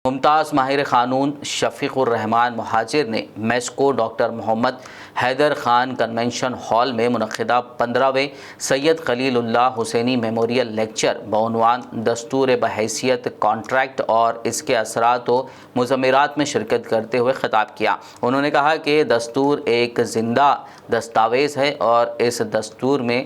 ممتاز ماہر قانون شفیق الرحمان مہاجر نے میسکو ڈاکٹر محمد حیدر خان کنونشن ہال میں منعقدہ 15ویں سید خلیل اللہ حسینی میموریل لیکچر بعنوان دستور بحیثیت کانٹریکٹ اور اس کے اثرات و مضمرات میں شرکت کرتے ہوئے خطاب کیا۔ انہوں نے کہا کہ دستور ایک زندہ دستاویز ہے اور اس دستور میں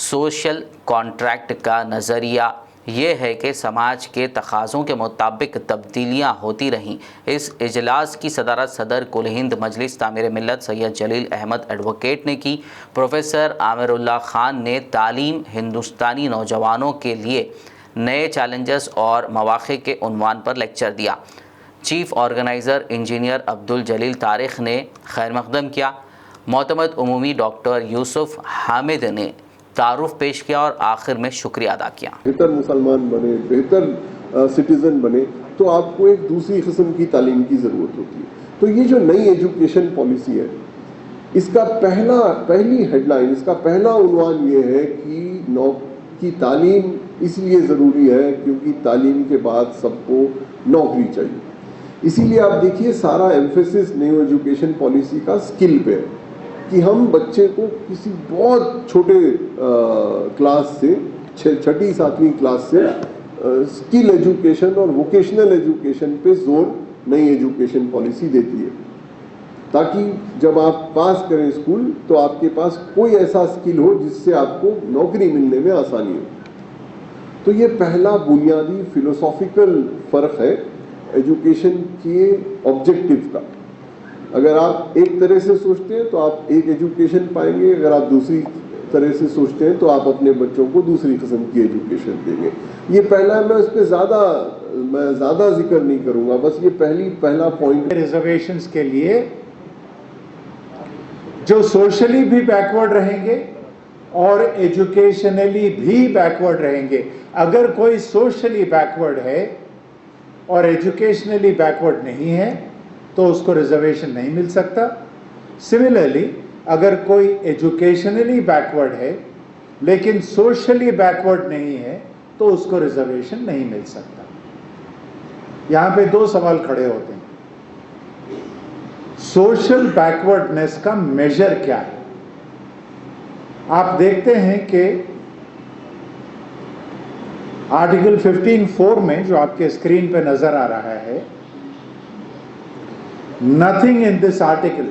سوشل کانٹریکٹ کا نظریہ یہ ہے کہ سماج کے تقاضوں کے مطابق تبدیلیاں ہوتی رہیں۔ اس اجلاس کی صدارت صدر کل ہند مجلس تعمیر ملت سید جلیل احمد ایڈوکیٹ نے کی۔ پروفیسر عامر اللہ خان نے تعلیم ہندوستانی نوجوانوں کے لیے نئے چیلنجز اور مواقع کے عنوان پر لیکچر دیا۔ Chief organiser engineer Abdul Jalil Tariq نے خیر مقدم کیا۔ معتمد عمومی ڈاکٹر یوسف حامد نے تعارف پیش کیا اور آخر میں شکریہ ادا کیا۔ بہتر مسلمان بنے، بہتر سٹیزن بنے تو آپ کو ایک دوسری قسم کی تعلیم کی ضرورت ہوتی ہے۔ تو یہ جو نئی ایجوکیشن پالیسی ہے، اس کا پہلی ہیڈ لائن، اس کا پہلا عنوان یہ ہے کہ تعلیم اس لیے ضروری ہے کیونکہ تعلیم کے بعد سب کو نوکری چاہیے۔ اسی لیے آپ دیکھیے سارا ایمفیسس نیو ایجوکیشن پالیسی کا اسکل پہ ہے کہ ہم بچے کو کسی بہت چھوٹے کلاس سے، چھٹی ساتویں کلاس سے اسکل ایجوکیشن اور ووکیشنل ایجوکیشن پہ زور نئی ایجوکیشن پالیسی دیتی ہے، تاکہ جب آپ پاس کریں اسکول تو آپ کے پاس کوئی ایسا اسکل ہو جس سے آپ کو نوکری ملنے میں آسانی ہو۔ تو یہ پہلا بنیادی فلسافیکل فرق ہے ایجوکیشن کے آبجیکٹو کا۔ اگر آپ ایک طرح سے سوچتے ہیں تو آپ ایک ایجوکیشن پائیں گے، اگر آپ دوسری طرح سے سوچتے ہیں تو آپ اپنے بچوں کو دوسری قسم کی ایجوکیشن دیں گے۔ یہ پہلا ہے، میں اس پہ زیادہ ذکر نہیں کروں گا، بس یہ پہلا پوائنٹ۔ ریزرویشنز کے لیے جو سوشلی بھی بیکورڈ رہیں گے اور ایجوکیشنلی بھی بیکورڈ رہیں گے۔ اگر کوئی سوشلی بیکورڈ ہے اور ایجوکیشنلی بیکورڈ نہیں ہے تو اس کو ریزرویشن نہیں مل سکتا۔ سملرلی اگر کوئی ایجوکیشنلی بیکورڈ ہے لیکن سوشلی بیکورڈ نہیں ہے تو اس کو ریزرویشن نہیں مل سکتا۔ یہاں پہ دو سوال کھڑے ہوتے ہیں، سوشل بیکورڈنیس کا میجر کیا ہے؟ آپ دیکھتے ہیں کہ آرٹیکل 15(4) میں جو آپ کے اسکرین پہ نظر آ رہا ہے، nothing in this article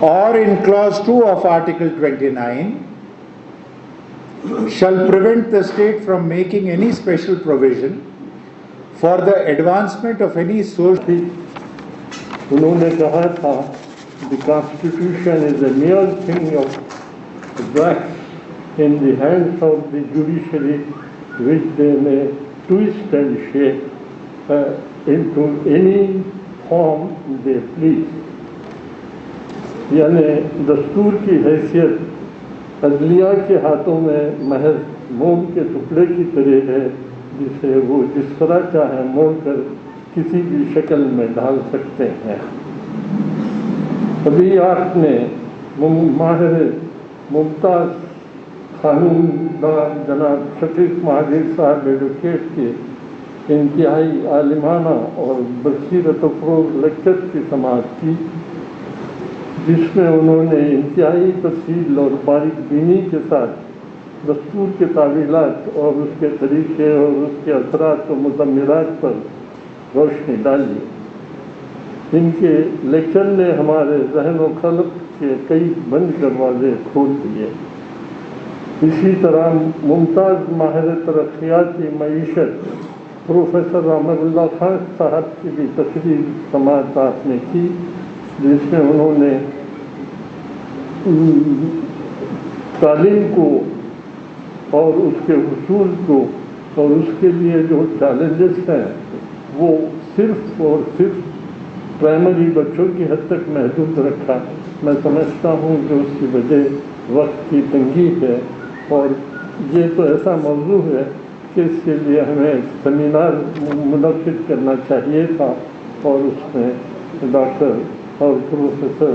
or in clause 2 of article 29 shall prevent the state from making any special provision for the advancement of any social. انہوں نے کہا تھا the constitution is a mere thing of wax in the hands of the judiciary which they may twist and shape into any form they please. یعنی دستور کی حیثیت عدلیہ کے ہاتھوں میں محض موم کے ٹکڑے کی طرح ہے جسے وہ جس طرح چاہے موڑ کر کسی بھی شکل میں ڈال سکتے ہیں۔ ابھی آپ نے ماہر ممتاز قانون دان جناب شفیق مہاجر صاحب ایڈوکیٹ کے انتہائی عالمانہ اور بصیرت و فروغ لیکچر کی سماعت کی، جس میں انہوں نے انتہائی تفصیل اور باریک بینی کے ساتھ دستور کے تعویلات اور اس کے طریقے اور اس کے اثرات و مضمرات پر روشنی ڈالی۔ ان کے لیکچر نے ہمارے ذہن و خلق کے کئی بند دروازے کھول دیے۔ اسی طرح ممتاز ماہر ترقیاتی معیشت پروفیسر عامر اللہ خان صاحب کی بھی تقریر سماعت آپ نے کی، جس میں انہوں نے تعلیم کو اور اس کے حصول کو اور اس کے لیے جو چیلنجز ہیں وہ صرف اور صرف پرائمری بچوں کی حد تک محدود رکھا۔ میں سمجھتا ہوں کہ اس کی وجہ وقت کی تنگی ہے، اور یہ تو ایسا موضوع ہے کہ اس کے لیے ہمیں سیمینار منعقد کرنا چاہیے تھا، اور اس میں ڈاکٹر اور پروفیسر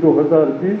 2020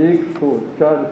104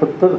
70